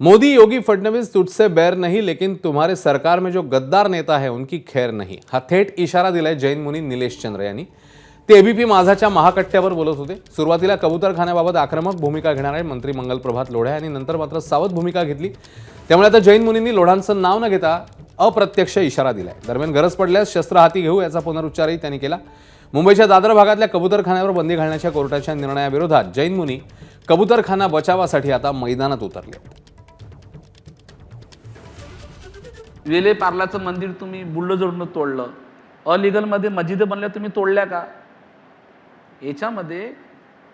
मोदी योगी फडणवीस तुझसे बैर नहीं, लेकिन तुम्हारे सरकार में जो गद्दार नेता है उनकी खैर नहीं, हा थेट इशारा दिलाय जैन मुनी निलेश चंद्र यांनी। ते एबीपी माझाच्या महाकट्ट्यावर बोलत होते। सुरुवातीला कबूतरखान्याबाबत आक्रमक भूमिका घेणारे मंत्री मंगल प्रभात लोढा यांनी नंतर मात्र सावध भूमिका घेतली। त्यामुळे आता जैन मुनींनी लोढांचं नाव न घेता अप्रत्यक्ष इशारा दिलाय। दरम्यान गरज पडल्यास शस्त्र हाती घेऊ याचा पुनरुच्चारही त्यांनी केला। मुंबईच्या दादर भागातल्या कबूतरखान्यावर बंदी घालण्याच्या कोर्टाच्या निर्णयाविरोधात जैन मुनी कबूतरखाना बचावासाठी आता मैदानात उतरले। वेले पार्लाचं मंदिर तुम्ही बुलडोझरनं तोडलं, अलिगल मध्ये मस्जिद बनल्या तुम्ही तोडल्या का? याच्यामध्ये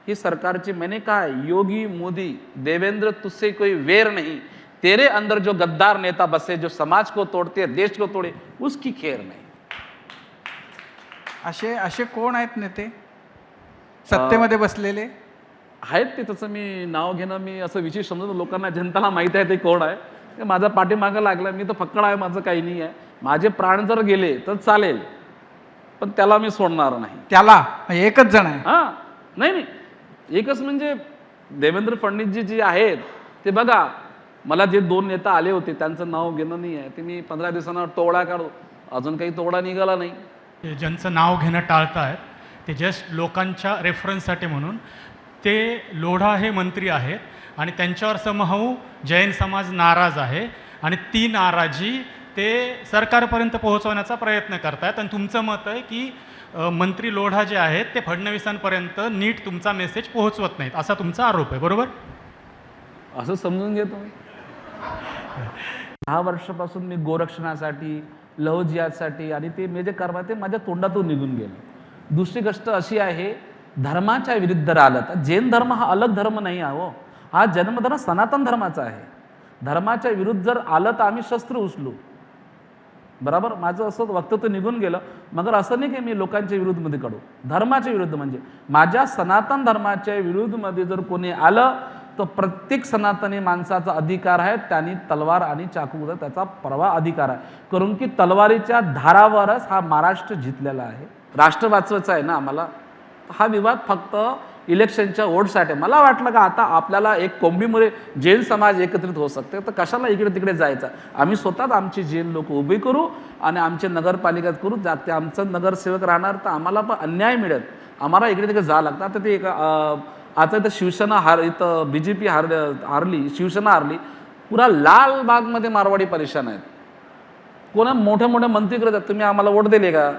ही सरकारची मैंने कहा योगी मोदी देवेंद्र तुझसे कोई वेर नहीं, तेरे अंदर जो गद्दार नेता बसे जो समाज को तोड़ते देश को तोड़े उसकी खैर नहीं। असे कोण आहेत नेते सत्तेमध्ये बसलेले? आहेत ते, तसं मी नाव घेणं मी असं विशेष समजतो, लोकांना जनताला माहिती आहे ते कोण आहे। ते माझा पाठीमागं लागला, मी तर फक्कड आहे, माझं काही नाही आहे। माझे प्राण जर गेले तर चालेल, पण त्याला मी सोडणार नाही। त्याला एकच जण आहे? हां, नाही, एकच म्हणजे देवेंद्र फडणवीसजी जे आहेत ते बघा, मला जे दोन नेता आले होते त्यांचं नाव घेणं नाही आहे, ते मी 15 दिवसांना तोडा काढू, अजून काही तोडा निघाला नाही। ज्यांचं नाव घेणं टाळतायत ते जस्ट लोकांच्या रेफरन्ससाठी म्हणून, ते लोढा हे मंत्री आहेत आणि त्यांच्यावर समहाऊ जैन समाज नाराज आहे आणि ती नाराजी ते सरकारपर्यंत पोहोचवण्याचा प्रयत्न करतायत। आणि तुमचं मत आहे की मंत्री लोढा जे आहेत ते फडणवीसांपर्यंत नीट तुमचा मेसेज पोहोचवत नाहीत, असा तुमचा आरोप आहे, बरोबर? असं समजून घेतो मी। 10 वर्षापासून मी गोरक्षणासाठी, लव जिहादसाठी आणि ते मी जे कर्म ते माझ्या तोंडातून निघून गेले। दुसरी गोष्ट अशी आहे, धर्माच्या विरुद्ध आलं तर जैन धर्म हा अलग धर्म नाही आहे हो, हा जन्मधर्म सनातन धर्माचा आहे। धर्माच्या विरुद्ध जर आलं तर आम्ही शस्त्र उचलू, बरोबर? माझं असं वक्तव्य निघून गेलं, मगर असं नाही की मी लोकांच्या विरुद्धमध्ये काढू। धर्माच्या विरुद्ध म्हणजे माझ्या सनातन धर्माच्या विरुद्धमध्ये जर कोणी आलं तर प्रत्येक सनातनी माणसाचा अधिकार आहे, त्यांनी तलवार आणि चाकूचा त्याचा परवा अधिकार आहे, कारण की तलवारीच्या धारावरच हा महाराष्ट्र जिंकलेला आहे। राष्ट्र वाचवायचं आहे ना आम्हाला। हा विवाद फक्त इलेक्शनच्या वोटसाठी। मला वाटलं का आता आपल्याला एक कोंबीमुळे जैन समाज एकत्रित होऊ शकते, तर कशाला इकडे तिकडे जायचं? आम्ही स्वतःच आमची जैन लोक उभी करू आणि आमचे नगरपालिकेत करू, जाते आमचं नगरसेवक राहणार तर आम्हाला पण अन्याय मिळेल, आम्हाला इकडे तिकडे जावं लागतं। आता ते आता इथं शिवसेना इथं BJP हारली, शिवसेना हारली, पुरा लालबागमध्ये मारवाडी परेशान आहेत। कोणा मोठे मोठे मंत्री करतात, तुम्ही आम्हाला वोट दिले का?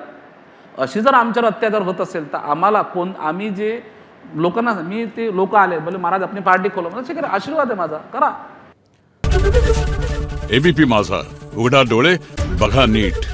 अशी जर आमच्यावर अत्याचार होत असेल तर आम्हाला आम्ही जे लोकांना मी ते लोक आले बोले महाराज आपली पार्टी खोलो, म्हणजे ठीक आहे, आशीर्वाद आहे माझा, करा। एबीपी माझा, उघडा डोळे बघा नीट।